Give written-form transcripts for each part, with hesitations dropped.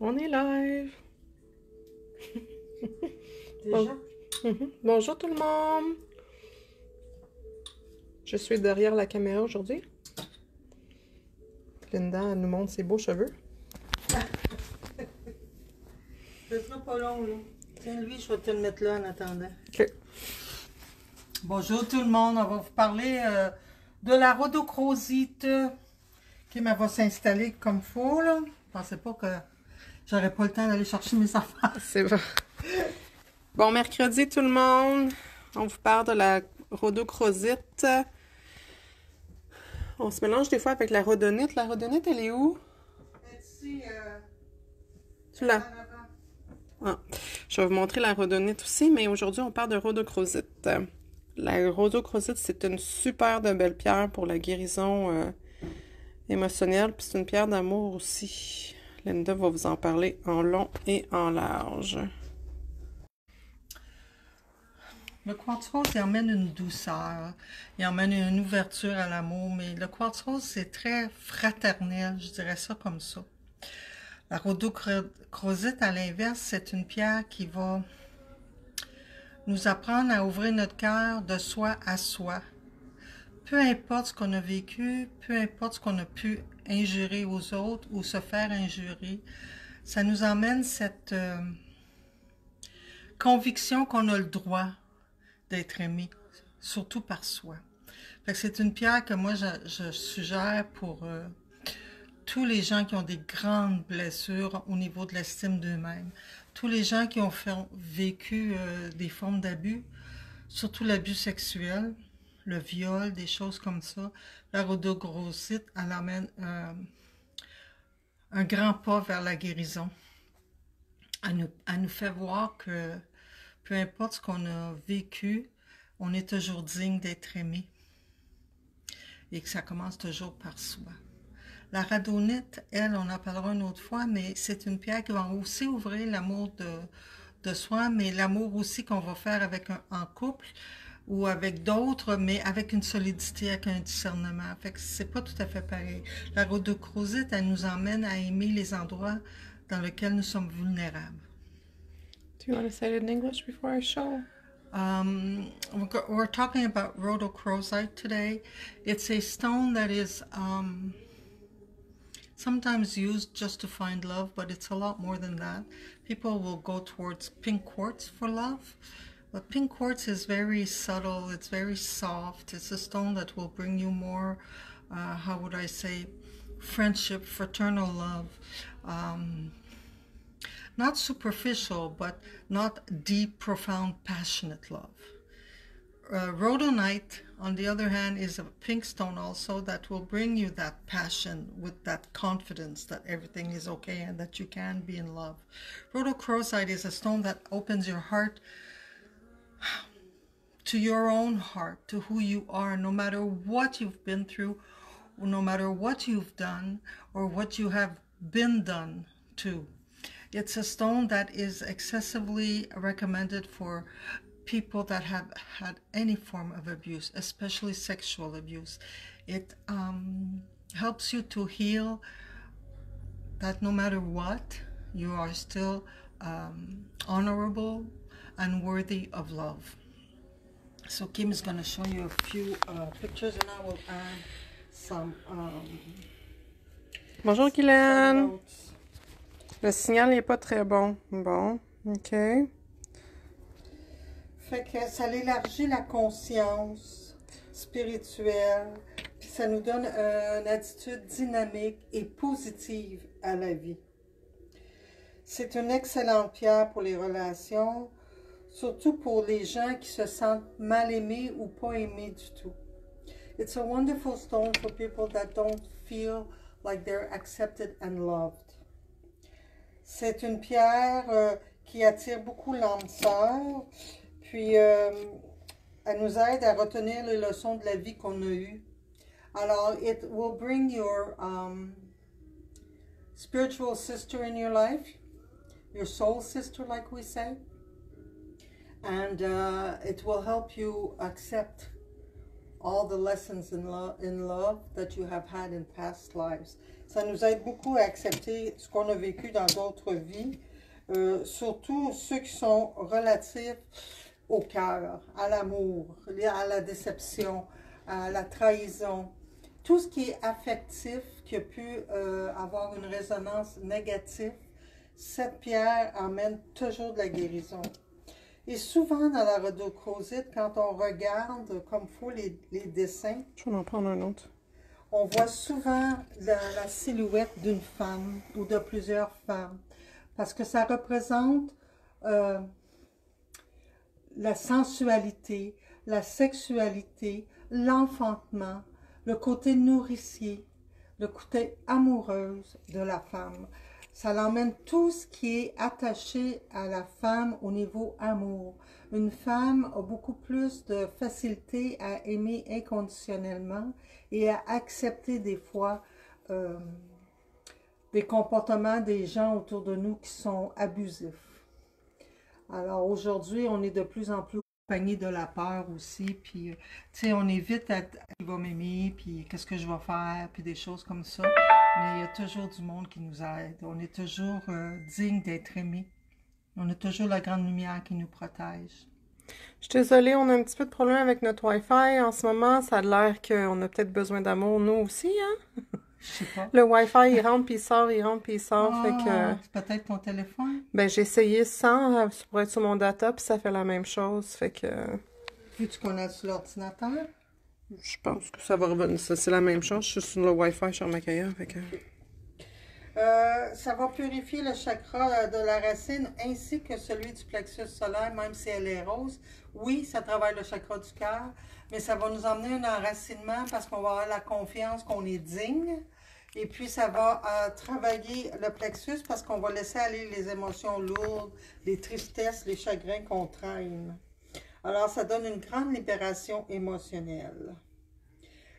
On est live. Déjà? Bonjour tout le monde. Je suis derrière la caméra aujourd'hui. Linda elle nous montre ses beaux cheveux. Ce sera pas long, là. Tiens, lui, je vais te le mettre là en attendant. OK. Bonjour tout le monde. On va vous parler de la rhodochrosite. OK, mais elle va s'installer comme il faut, là. Je pensais pas que j'aurais pas le temps d'aller chercher mes affaires. C'est vrai. Bon mercredi tout le monde. On vous parle de la rhodochrosite. On se mélange des fois avec la rhodonite. La rhodonite, elle est où? Ici, Tu l'as? Ah. Je vais vous montrer la rhodonite aussi, mais aujourd'hui, on parle de rhodochrosite. La rhodochrosite, c'est une super de belle pierre pour la guérison émotionnelle, puis c'est une pierre d'amour aussi. Linda va vous en parler en long et en large. le quartz rose, il emmène une douceur, il emmène une ouverture à l'amour, mais le quartz rose, c'est très fraternel, je dirais ça comme ça. La rhodochrosite, à l'inverse, c'est une pierre qui va nous apprendre à ouvrir notre cœur de soi à soi. Peu importe ce qu'on a vécu, peu importe ce qu'on a pu injurer aux autres ou se faire injurer, ça nous emmène cette conviction qu'on a le droit d'être aimé, surtout par soi. Fait que c'est une pierre que moi je suggère pour tous les gens qui ont des grandes blessures au niveau de l'estime d'eux-mêmes, tous les gens qui ont vécu des formes d'abus, surtout l'abus sexuel, le viol, des choses comme ça. La rhodochrosite, elle amène un grand pas vers la guérison. Elle nous fait voir que peu importe ce qu'on a vécu, on est toujours digne d'être aimé et que ça commence toujours par soi. La rhodonite, elle, on en parlera une autre fois, mais c'est une pierre qui va aussi ouvrir l'amour de soi, mais l'amour aussi qu'on va faire avec en couple ou avec d'autres, mais avec une solidité, avec un discernement. Fait que c'est pas tout à fait pareil. La rhodochrosite, elle nous emmène à aimer les endroits dans lesquels nous sommes vulnérables. Do you want to say it in English before I show? We're talking about rhodochrosite today. It's a stone that is sometimes used just to find love, but it's a lot more than that. People will go towards pink quartz for love, but pink quartz is very subtle, it's very soft. It's a stone that will bring you more, how would I say, friendship, fraternal love. Not superficial, but not deep, profound, passionate love. Rhodonite, on the other hand, is a pink stone also that will bring you that passion with that confidence that everything is okay and that you can be in love. Rhodochrosite is a stone that opens your heart to your own heart, to who you are, no matter what you've been through, no matter what you've done or what you have been done to. It's a stone that is excessively recommended for people that have had any form of abuse, especially sexual abuse. It helps you to heal that no matter what, you are still honorable and worthy of love. So Kim is going to show you a few pictures and I will add some Bonjour Guylaine. Le signal n'est pas très bon. Bon, OK. Fait que ça élargit la conscience spirituelle, puis ça nous donne une attitude dynamique et positive à la vie. C'est une excellente pierre pour les relations, surtout pour les gens qui se sentent mal aimés ou pas aimés du tout. It's a wonderful stone for people that don't feel like they're accepted and loved. C'est une pierre qui attire beaucoup l'âme sœur, puis elle nous aide à retenir les leçons de la vie qu'on a eues. Alors, it will bring your spiritual sister in your life, your soul sister, like we say, and it will help you accept all the lessons in love that you have had in past lives. Ça nous aide beaucoup à accepter ce qu'on a vécu dans d'autres vies, surtout ceux qui sont relatifs au cœur, à l'amour, à la déception, à la trahison. Tout ce qui est affectif, qui a pu avoir une résonance négative, cette pierre amène toujours de la guérison. Et souvent dans la rhodochrosite, quand on regarde comme il faut les dessins, Je vais en prendre un autre. on voit souvent la silhouette d'une femme ou de plusieurs femmes. Parce que ça représente la sensualité, la sexualité, l'enfantement, le côté nourricier, le côté amoureuse de la femme. Ça l'emmène tout ce qui est attaché à la femme au niveau amour. Une femme a beaucoup plus de facilité à aimer inconditionnellement et à accepter des fois des comportements des gens autour de nous qui sont abusifs. Alors aujourd'hui, on est de plus en plus accompagné de la peur aussi, puis tu sais, on évite à qui va m'aimer, puis qu'est-ce que je vais faire, puis des choses comme ça. Mais il y a toujours du monde qui nous aide. On est toujours digne d'être aimé. On a toujours la grande lumière qui nous protège. Je suis désolée, on a un petit peu de problème avec notre Wi-Fi en ce moment. Ça a l'air qu'on a peut-être besoin d'amour, nous aussi, hein? Je sais pas. Le Wi-Fi, il rentre puis il sort, il rentre puis il sort. Fait que, C'est peut-être ton téléphone. ben, j'ai essayé sans pour être sur mon data, puis ça fait la même chose. Fait que, Veux-tu qu'on aille sur l'ordinateur? je pense que ça va revenir. C'est la même chose. Je suis sur le Wi-Fi sur ma cahier. Fait que... Ça va purifier le chakra de la racine ainsi que celui du plexus solaire, même si elle est rose. Oui, ça travaille le chakra du cœur, mais ça va nous emmener un enracinement parce qu'on va avoir la confiance qu'on est digne. Et puis, ça va travailler le plexus parce qu'on va laisser aller les émotions lourdes, les tristesses, les chagrins qu'on traîne. Alors, ça donne une grande libération émotionnelle.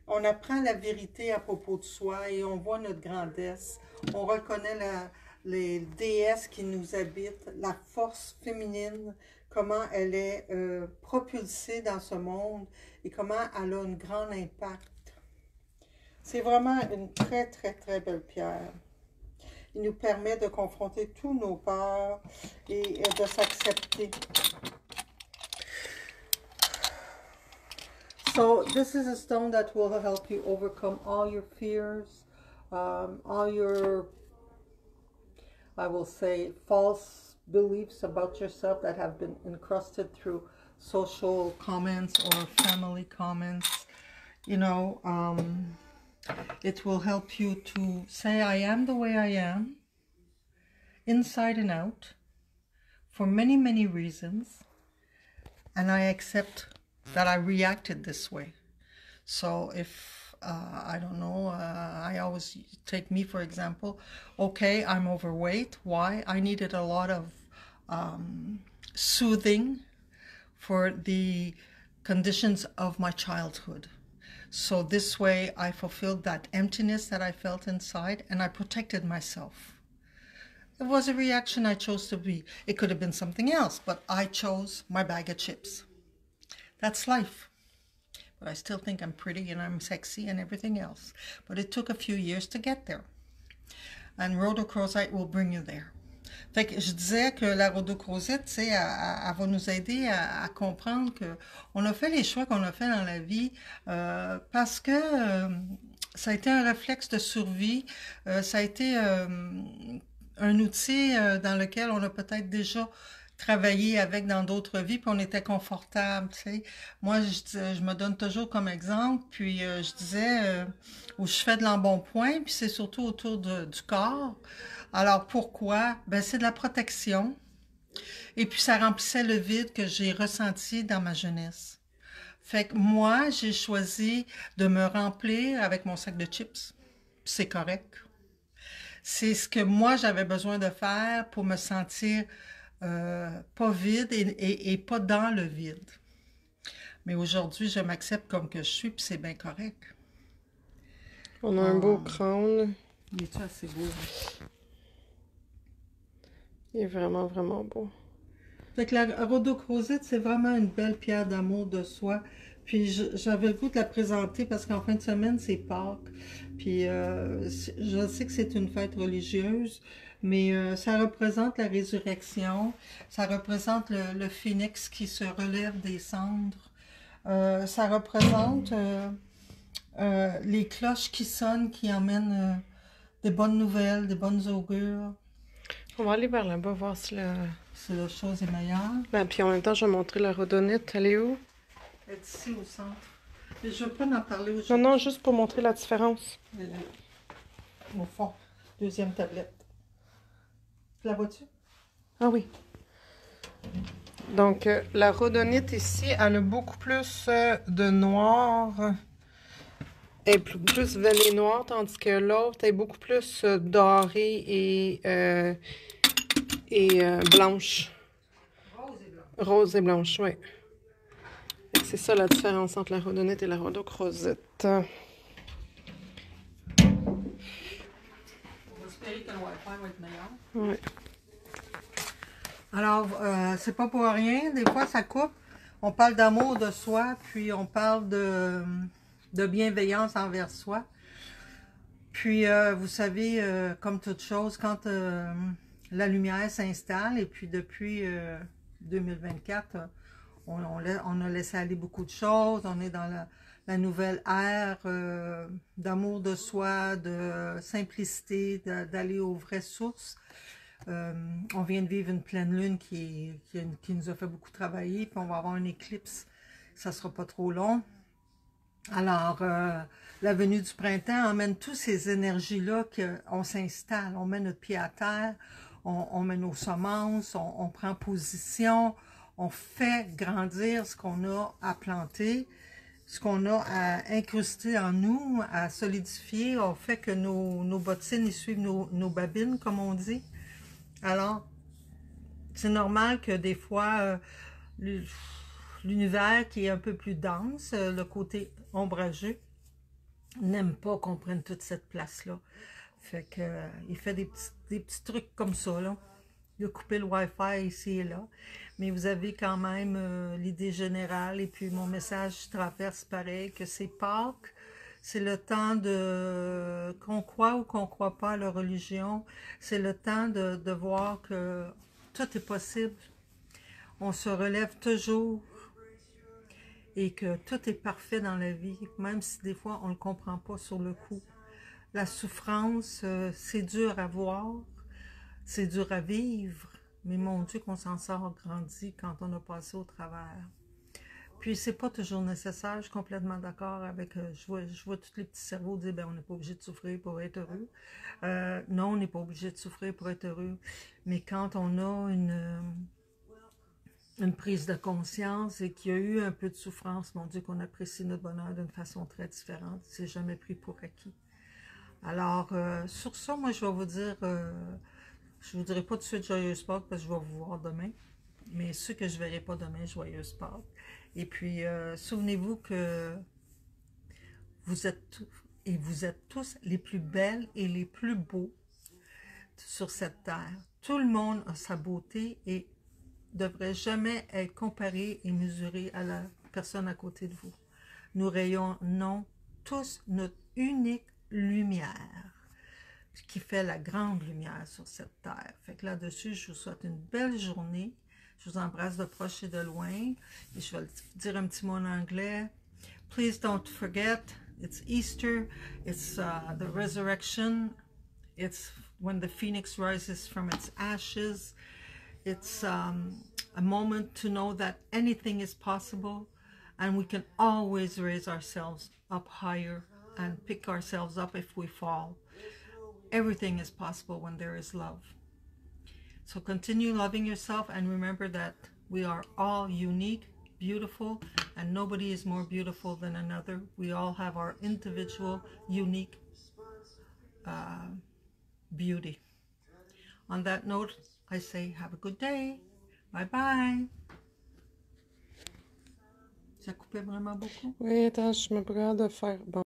On apprend la vérité à propos de soi et on voit notre grandesse. On reconnaît les déesses qui nous habitent, la force féminine, comment elle est propulsée dans ce monde et comment elle a un grand impact. C'est vraiment une très, très, très belle pierre. Il nous permet de confronter tous nos peurs et de s'accepter. So this is a stone that will help you overcome all your fears, all your, I will say, false beliefs about yourself that have been encrusted through social comments or family comments. You know, it will help you to say, I am the way I am, inside and out, for many, many reasons, and I accept that I reacted this way. So if, I don't know, I always take me for example, okay, I'm overweight. Why? I needed a lot of soothing for the conditions of my childhood. So this way I fulfilled that emptiness that I felt inside and I protected myself. It was a reaction I chose to be. It could have been something else, but I chose my bag of chips. That's life. But I still think I'm pretty and I'm sexy and everything else. But it took a few years to get there. And rhodochrosite will bring you there. Fait que je disais que la rhodochrosite, tu sais, elle va nous aider à comprendre qu'on a fait les choix qu'on a fait dans la vie parce que ça a été un réflexe de survie, ça a été un outil dans lequel on a peut-être déjà travaillé avec dans d'autres vies, puis on était confortable, tu sais. Moi, je me donne toujours comme exemple, puis je disais où je fais de l'embonpoint, puis c'est surtout autour du corps. Alors, pourquoi? Ben, c'est de la protection. Et puis, ça remplissait le vide que j'ai ressenti dans ma jeunesse. Fait que moi, j'ai choisi de me remplir avec mon sac de chips. C'est correct. C'est ce que moi, j'avais besoin de faire pour me sentir pas vide et pas dans le vide. Mais aujourd'hui, je m'accepte comme que je suis, puis c'est bien correct. On a un beau crâne. Il est assez beau. Il est vraiment, vraiment beau. Fait que la rhodochrosite, c'est vraiment une belle pierre d'amour de soi. Puis j'avais le goût de la présenter parce qu'en fin de semaine, c'est Pâques. Puis je sais que c'est une fête religieuse, mais ça représente la résurrection. Ça représente le phénix qui se relève des cendres. Ça représente les cloches qui sonnent, qui emmènent des bonnes nouvelles, des bonnes augures. On va aller vers là-bas, voir si La chose est meilleure. Ben, puis en même temps, je vais montrer la rhodonite. Elle est où? Elle est ici au centre. Mais je ne veux pas en parler aujourd'hui. Non, non, juste pour montrer la différence. Elle est au fond. Deuxième tablette. La vois-tu? Ah oui. Donc, la rhodonite ici, elle a beaucoup plus de noir. Elle est plus veinée noire, tandis que l'autre est beaucoup plus dorée et blanche. Rose et blanc. Rose et blanche, oui. C'est ça la différence entre la rhodonite et la rhodochrosite. On va espérer que le Wi-Fi va être meilleur. Oui. Alors, c'est pas pour rien. Des fois, ça coupe. On parle d'amour de soi, puis on parle de bienveillance envers soi. Puis, vous savez, comme toute chose, quand la lumière s'installe, et puis depuis 2024, on a laissé aller beaucoup de choses. On est dans la nouvelle ère d'amour de soi, de simplicité, d'aller aux vraies sources. On vient de vivre une pleine lune qui nous a fait beaucoup travailler, puis on va avoir une éclipse, ça sera pas trop long. Alors, la venue du printemps emmène toutes ces énergies-là qu'on s'installe, on met notre pied à terre, on met nos semences, on prend position, on fait grandir ce qu'on a à planter, ce qu'on a à incruster en nous, à solidifier, on fait que nos bottines ils suivent nos babines, comme on dit. Alors, c'est normal que des fois, l'univers qui est un peu plus dense, le côté ombrageux, n'aime pas qu'on prenne toute cette place-là. Fait que, il fait des petits trucs comme ça, là. Il a coupé le Wi-Fi ici et là. Mais vous avez quand même l'idée générale. Et puis, mon message traverse pareil, que c'est Pâques. C'est le temps de, qu'on croit ou qu'on ne croit pas à la religion, c'est le temps de voir que tout est possible. On se relève toujours et que tout est parfait dans la vie, même si des fois on ne le comprend pas sur le coup. La souffrance, c'est dur à voir, c'est dur à vivre, mais mon Dieu qu'on s'en sort grandi quand on a passé au travers. Puis, c'est pas toujours nécessaire, je suis complètement d'accord avec, je vois tous les petits cerveaux dire, ben, on n'est pas obligé de souffrir pour être heureux. Non, on n'est pas obligé de souffrir pour être heureux, mais quand on a une prise de conscience et qu'il y a eu un peu de souffrance, mon Dieu, qu'on apprécie notre bonheur d'une façon très différente, c'est jamais pris pour acquis. Alors, sur ça, moi, je vais vous dire, je vous dirai pas tout de suite joyeuse Pâques parce que je vais vous voir demain, mais ceux que je verrai pas demain, joyeuse Pâques. Et puis, souvenez-vous que vous êtes tous les plus belles et les plus beaux sur cette terre. Tout le monde a sa beauté et devrait jamais être comparé et mesuré à la personne à côté de vous. Nous rayonnons tous notre unique lumière qui fait la grande lumière sur cette terre. Fait que là-dessus, je vous souhaite une belle journée. Je vous embrasse de proche et de loin. Et je vais dire un petit mot en anglais. Please don't forget, it's Easter. It's the resurrection. It's when the phoenix rises from its ashes. It's a moment to know that anything is possible. And we can always raise ourselves up higher and pick ourselves up if we fall. Everything is possible when there is love. So continue loving yourself and remember that we are all unique, beautiful, and nobody is more beautiful than another. We all have our individual, unique beauty. On that note, I say have a good day. Bye-bye. Ça coupait vraiment beaucoup? Oui, attends, je me regarde de faire... Bon.